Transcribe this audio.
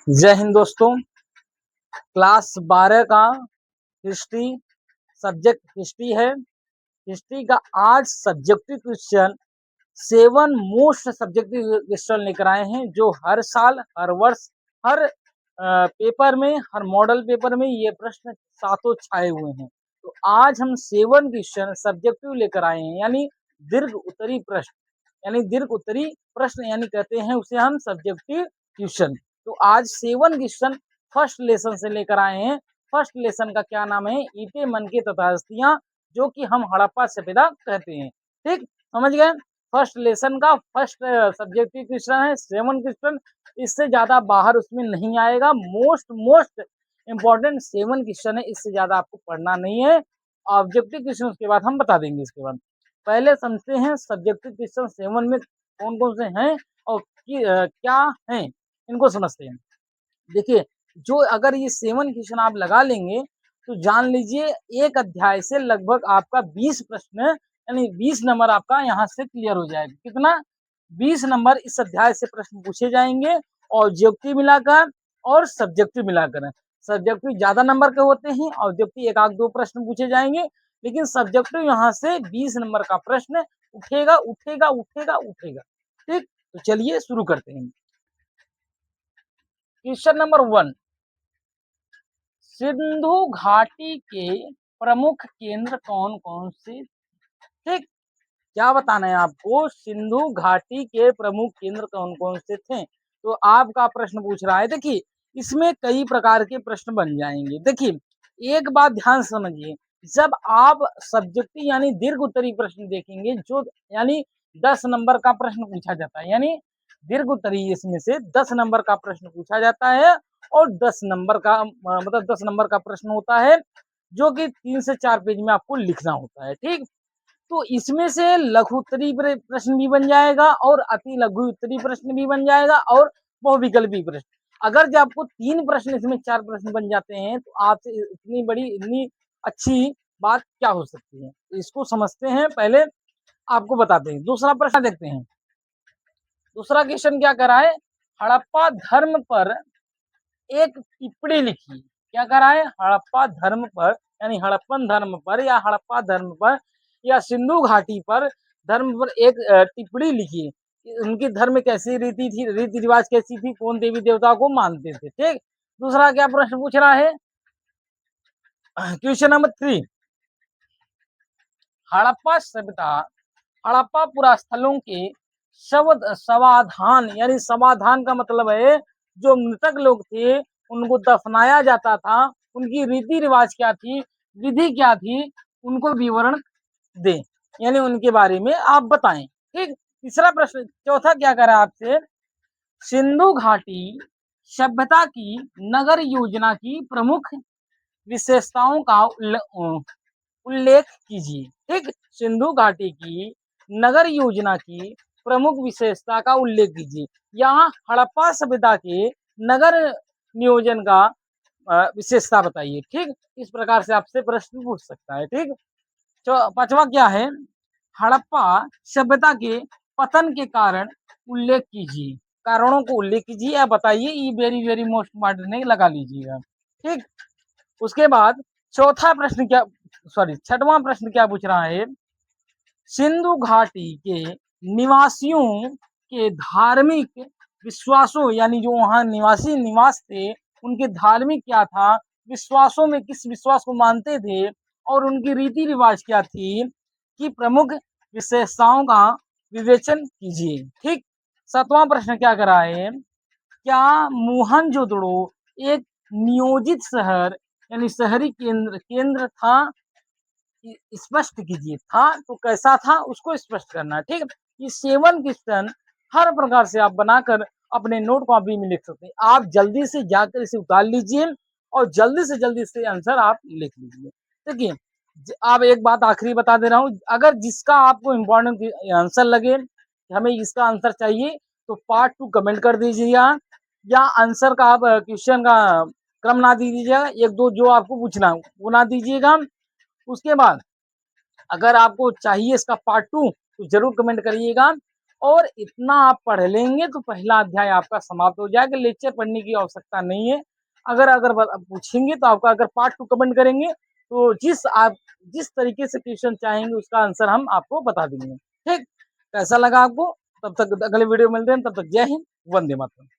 जय हिंद दोस्तों। क्लास 12 का हिस्ट्री सब्जेक्ट हिस्ट्री है। हिस्ट्री का आज subjective question 7 most subjective question लेकर आए हैं, जो हर साल हर वर्ष हर पेपर में, हर मॉडल पेपर में ये प्रश्न सातों छाए हुए हैं। तो आज हम 7 क्वेश्चन सब्जेक्टिव लेकर आए हैं, यानी दीर्घ उत्तरी प्रश्न, यानी कहते हैं उसे हम सब्जेक्टिव क्वेश्चन। तो आज 7 क्वेश्चन फर्स्ट लेसन से लेकर आए हैं। फर्स्ट लेसन का क्या नाम है? ईंटे मन के तथास्थियां, जो कि हम हड़प्पा सभ्यता कहते हैं। ठीक, समझ गए? फर्स्ट लेसन का फर्स्ट सब्जेक्टिव क्वेश्चन है 7 क्वेश्चन। इससे ज्यादा बाहर उसमें नहीं आएगा। मोस्ट इंपॉर्टेंट 7 क्वेश्चन है, इससे ज्यादा आपको पढ़ना नहीं है। ऑब्जेक्टिव क्वेश्चन उसके बाद हम बता देंगे। इसके बाद पहले समझते हैं सब्जेक्टिव क्वेश्चन 7 में कौन कौन से हैं और क्या हैं, इनको समझते हैं। देखिए, जो अगर ये 7 क्वेश्चन आप लगा लेंगे तो जान लीजिए एक अध्याय से लगभग आपका 20 प्रश्न, यानी 20 नंबर आपका यहाँ से क्लियर हो जाएगा। कितना? 20 नंबर इस अध्याय से प्रश्न पूछे जाएंगे, ऑब्जेक्टिव मिलाकर और सब्जेक्टिव मिलाकर। सब्जेक्टिव ज्यादा नंबर के होते हैं, ऑब्जेक्टिव एक आध दो प्रश्न पूछे जाएंगे, लेकिन सब्जेक्टिव यहाँ से 20 नंबर का प्रश्न उठेगा उठेगा उठेगा उठेगा। ठीक, तो चलिए शुरू करते हैं। क्वेश्चन नंबर 1, सिंधु घाटी के प्रमुख केंद्र कौन कौन से? ठीक, क्या बताना है आपको? सिंधु घाटी के प्रमुख केंद्र कौन कौन से थे? तो आपका प्रश्न पूछ रहा है। देखिए, इसमें कई प्रकार के प्रश्न बन जाएंगे। देखिए, एक बात ध्यान समझिए, जब आप सब्जेक्टिव यानी दीर्घ उत्तरी प्रश्न देखेंगे, जो यानी 10 नंबर का प्रश्न पूछा जाता है, यानी दीर्घ उत्तरी इसमें से 10 नंबर का प्रश्न पूछा जाता है, और 10 नंबर का मतलब 10 नंबर का प्रश्न होता है, जो कि 3 से 4 पेज में आपको लिखना होता है। ठीक, तो इसमें से लघु उत्तरी प्रश्न भी बन जाएगा और अति लघु उत्तरी प्रश्न भी बन जाएगा और बहुविकल्पी प्रश्न। अगर जब आपको 3 प्रश्न इसमें 4 प्रश्न बन जाते हैं, तो आपसे इतनी बड़ी इतनी अच्छी बात क्या हो सकती है? तो इसको समझते हैं, पहले आपको बताते हैं। दूसरा प्रश्न देखते हैं। दूसरा क्वेश्चन क्या करा है? हड़प्पा धर्म पर एक टिप्पणी लिखी। क्या करा है? हड़प्पा धर्म पर, यानी हड़प्पन धर्म पर या हड़प्पा धर्म पर या सिंधु घाटी पर धर्म पर एक टिप्पणी लिखी। उनकी धर्म कैसी रीति थी, रीति रिवाज कैसी थी, कौन देवी देवता को मानते थे। ठीक, दूसरा क्या प्रश्न पूछ रहा है? क्वेश्चन नंबर 3, हड़प्पा सभ्यता, हड़प्पा पुरास्थलों के समाधान, यानी समाधान का मतलब है जो मृतक लोग थे उनको दफनाया जाता था, उनकी रीति रिवाज क्या थी, विधि क्या थी, उनको विवरण दें, यानी उनके बारे में आप बताएं। ठीक, तीसरा प्रश्न, चौथा क्या करा आपसे? सिंधु घाटी सभ्यता की नगर योजना की प्रमुख विशेषताओं का उल्लेख कीजिए। ठीक, सिंधु घाटी की नगर योजना की प्रमुख विशेषता का उल्लेख कीजिए। यहाँ हड़प्पा सभ्यता के नगर नियोजन का विशेषता बताइए। ठीक, इस प्रकार से आपसे प्रश्न पूछ सकता है। ठीक, पांचवा क्या है? हड़प्पा सभ्यता के पतन के कारण उल्लेख कीजिए। कारणों को उल्लेख कीजिए या बताइए। ये वेरी वेरी मोस्ट इम्पोर्टेंट है, लगा लीजिएगा। ठीक, उसके बाद चौथा प्रश्न क्या, सॉरी छठवां प्रश्न क्या पूछ रहा है? सिंधु घाटी के निवासियों के धार्मिक विश्वासों, यानी जो वहां निवासी निवास थे, उनके धार्मिक क्या था, विश्वासों में किस विश्वास को मानते थे, और उनकी रीति रिवाज क्या थी, कि प्रमुख विशेषताओं का विवेचन कीजिए। ठीक, सातवां प्रश्न क्या करा है? क्या मोहनजोदड़ो एक नियोजित शहर, यानी शहरी केंद्र केंद्र था? स्पष्ट कीजिए। था तो कैसा था, उसको स्पष्ट करना है। ठीक, ये 7 क्वेश्चन हर प्रकार से आप बनाकर अपने नोट कॉपी में लिख सकते हैं। आप जल्दी से जाकर इसे उतार लीजिए और जल्दी से जल्दी से आंसर आप लिख लीजिए। देखिए, आप एक बात आखिरी बता दे रहा हूँ, अगर जिसका आपको इम्पोर्टेंट आंसर लगे, हमें इसका आंसर चाहिए, तो पार्ट 2 कमेंट कर दीजिएगा, या आंसर का आप क्वेश्चन का क्रम ना दीजिएगा, एक दो जो आपको पूछना है वो ना दीजिएगा। उसके बाद अगर आपको चाहिए इसका पार्ट 2 तो जरूर कमेंट करिएगा, और इतना आप पढ़ लेंगे तो पहला अध्याय आपका समाप्त हो जाएगा। लेक्चर पढ़ने की आवश्यकता नहीं है। अगर अगर पूछेंगे तो आपका अगर पार्ट 2 कमेंट करेंगे तो जिस तरीके से क्वेश्चन चाहेंगे उसका आंसर हम आपको बता देंगे। ठीक, कैसा लगा आपको? तब तक अगले वीडियो में मिलते हैं, तब तक जय हिंद, वंदे मातरम।